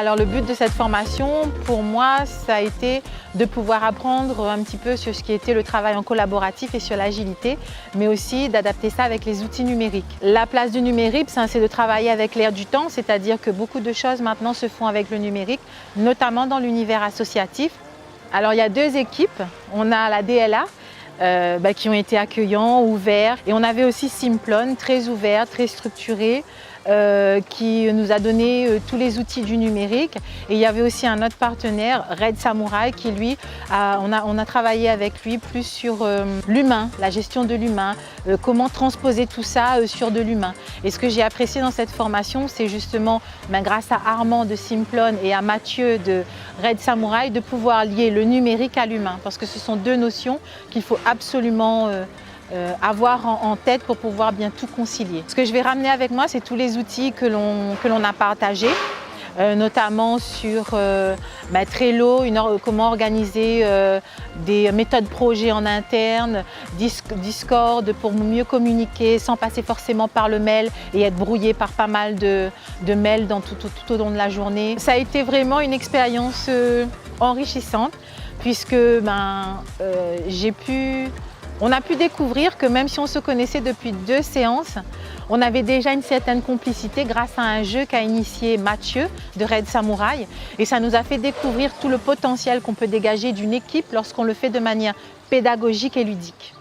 Alors le but de cette formation, pour moi, ça a été de pouvoir apprendre un petit peu sur ce qui était le travail en collaboratif et sur l'agilité, mais aussi d'adapter ça avec les outils numériques. La place du numérique, c'est de travailler avec l'air du temps, c'est-à-dire que beaucoup de choses maintenant se font avec le numérique, notamment dans l'univers associatif. Alors il y a deux équipes, on a la DLA, qui ont été accueillants, ouverts, et on avait aussi Simplon, très ouvert, très structuré, qui nous a donné tous les outils du numérique. Et il y avait aussi un autre partenaire, Red Samurai, qui lui, on a travaillé avec lui plus sur l'humain, la gestion de l'humain, comment transposer tout ça sur de l'humain. Et ce que j'ai apprécié dans cette formation, c'est justement, grâce à Armand de Simplon et à Mathieu de Red Samurai, de pouvoir lier le numérique à l'humain, parce que ce sont deux notions qu'il faut absolument avoir en tête pour pouvoir bien tout concilier. Ce que je vais ramener avec moi, c'est tous les outils que l'on a partagés, notamment sur Trello, comment organiser des méthodes projet en interne, Discord pour mieux communiquer sans passer forcément par le mail et être brouillé par pas mal de mails tout au long de la journée. Ça a été vraiment une expérience enrichissante puisque on a pu découvrir que même si on se connaissait depuis 2 séances, on avait déjà une certaine complicité grâce à un jeu qu'a initié Mathieu de Red Samurai. Et ça nous a fait découvrir tout le potentiel qu'on peut dégager d'une équipe lorsqu'on le fait de manière pédagogique et ludique.